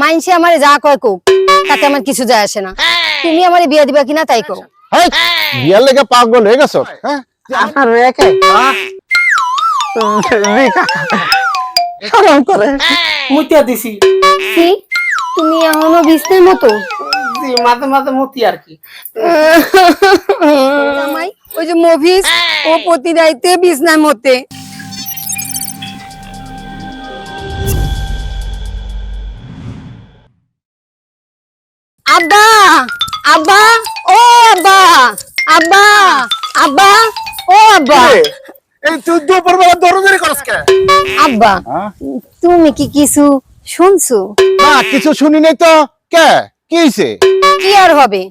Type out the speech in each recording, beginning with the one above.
মাইনসে আমারে যা কয় কোক, তাতে আমার কিছু যায় আসে না। তুমি আমারে বিয়া দিবা কিনা তাই কও। হেই, বিয়ার লেগে পাগল হয়ে গেছো? হ্যাঁ, আপনার রেখে শরম করে মুতিয়া দিছি। কি তুমি এখনো বিছনের মতো? জি, মাঝে মাঝে মুতি আর কি। জামাই ওই যে মফিজ, ও প্রতি রাইতে বিছনার মতে। আব্বা, আব্বা, ও আব্বা, আব্বা, আব্বা, ও আব্বা। এই তুই দুপুর বেলা দৌড়াদৌড়ি করছ কে? আব্বা, তুমি কি কিছু শুনছো? না, কিছু শুনি নাই তো। কে কি হইছে? কি আর হবে,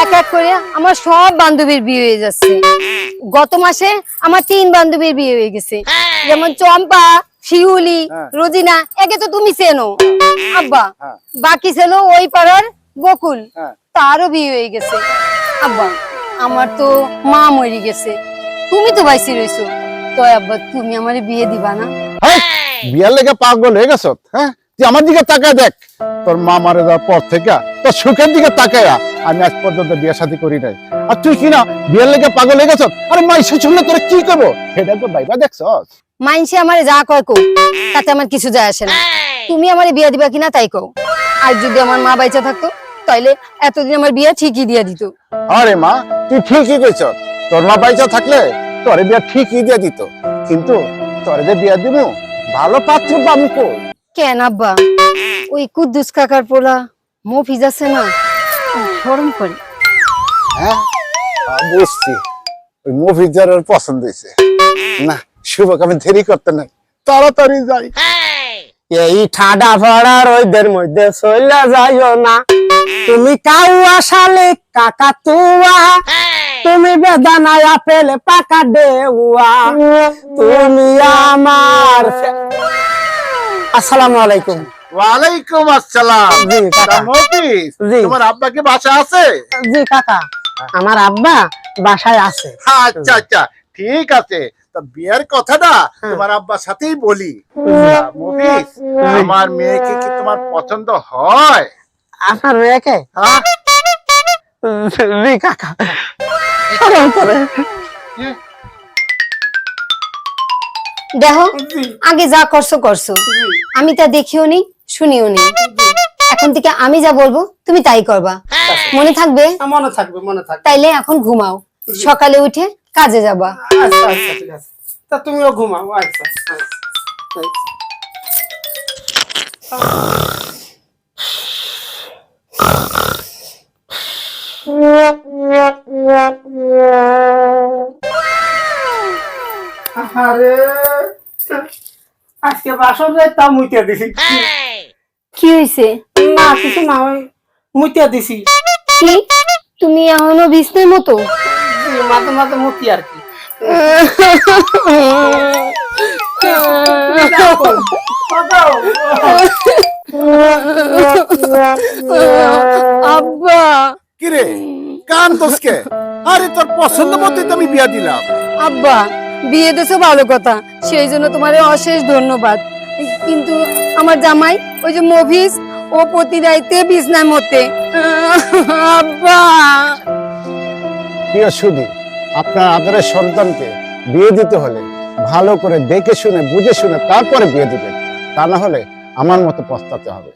এক এক করে আমার সব বান্ধবীর বিয়ে হয়ে যাচ্ছে। গত মাসে আমার 3 বান্ধবীর বিয়ে হয়ে গেছে, যেমন চম্পা, শিউলি, রোজিনা, একে তো তুমি চেনো আব্বা। বাকি ছিল ওই পাড়ার বকুল, তারও বিয়ে হয়ে গেছে। আব্বা, আমার তো মা মরে গেছে, তুমি তো বাইসি রইছো, তো আব্বা তুমি আমারে বিয়ে দিবা না? হেই, বিয়ার লেগে পাগল হয়ে গেছো? হ্যাঁ, তুই আমার দিকে তাকায় দেখ। তোর মা মারা যাওয়ার পর থেকে তোর সুখের দিকে তাকায়া আমি আজ পর্যন্ত বিয়ে শাদী করি নাই। আর তুই কি না বিয়ার লেগে পাগল হয়ে গেছো? আরে মাইসে শুনলে তোরা কি করবো এটা তো ভাইবা দেখছস? মাইনসে আমারে যা কয় কোক, তাতে আমার কিছু যায় আসে না। তুমি আমারে বিয়া দিবা কিনা তাই কও। আর যদি আমার মা বাইচা থাকতো, তাইলে এতদিন আমার বিয়া ঠিকই দিয়া দিত। আরে মা, তুই ঠিকই কইছ। তোর মা বাইচা থাকলে তোরে বিয়া ঠিকই দিয়ে দিত, কিন্তু তোরে যে বিয়া দিব ভালো পাত্র পাবো কই? কেন আব্বা, ওই কুদ্দুস কাকার পোলা মফিজ আছে না, শরম করে। হ্যাঁ, বুঝছি, ওই মুভিজার পছন্দ হয়েছে না। শুভক, আমি দেরি করতে নাই, তাড়াতাড়ি যাই। এই ঠাডা ভরা রোদের মধ্যে চইলা যাইও না, তুমি কাউয়া শালিক কাকা তুয়া, তুমি বেদানায় আপেল পাকা দেউয়া, তুমি আমার আসসালামু আলাইকুম। ওয়ালাইকুম আসসালাম। জি কাকা। মফিজ, জি। তোমার আব্বা কি বাসা আছে? জি কাকা, আমার আব্বা বাসায় আছে। আচ্ছা আচ্ছা, ঠিক আছে। তা বিয়ের কথাটা তোমার আব্বার সাথেই বলি। মফিজ, আমার মেয়েকে কি তোমার পছন্দ হয়? আপনার মেয়েকে? হ্যাঁ, জি কাকা, শরম করে। দেখো, আগে যা করছো করছো, আমি তা দেখিও নি শুনিও নি। এখন থেকে আমি যা বলবো তুমি তাই করবা, মনে থাকবে? মনে থাকবে, মনে থাকবে। তাইলে এখন ঘুমাও, সকালে উঠে কাজে যাবা। আচ্ছা আচ্ছা, ঠিক আছে। তা তুমিও ঘুমাও। আচ্ছা আচ্ছা। আরে আজকে বাসন তা মুইতে দিছি। কি হইছে? না কিছু না, ওই মুইতে দিছি। কি তুমি এখনো বিছনের মতো? জি, মাঝে মাঝে মুতি আর কি। আব্বা, কিরে কান দোষকে? আরে তোর পছন্দ মতোই তো আমি বিয়া দিলাম। আব্বা বিয়ে দিছো ভালো কথা, সেই জন্য তোমারে অশেষ ধন্যবাদ। কিন্তু আমার জামাই ওই যে মফিজ, ও প্রতি রাইতে বিছনার মতে। আব্বা, প্রিয় সুধী, আপনার আদরের সন্তানকে বিয়ে দিতে হলে ভালো করে দেখে শুনে বুঝে শুনে তারপরে বিয়ে দিবেন, তা না হলে আমার মতো পস্তাতে হবে।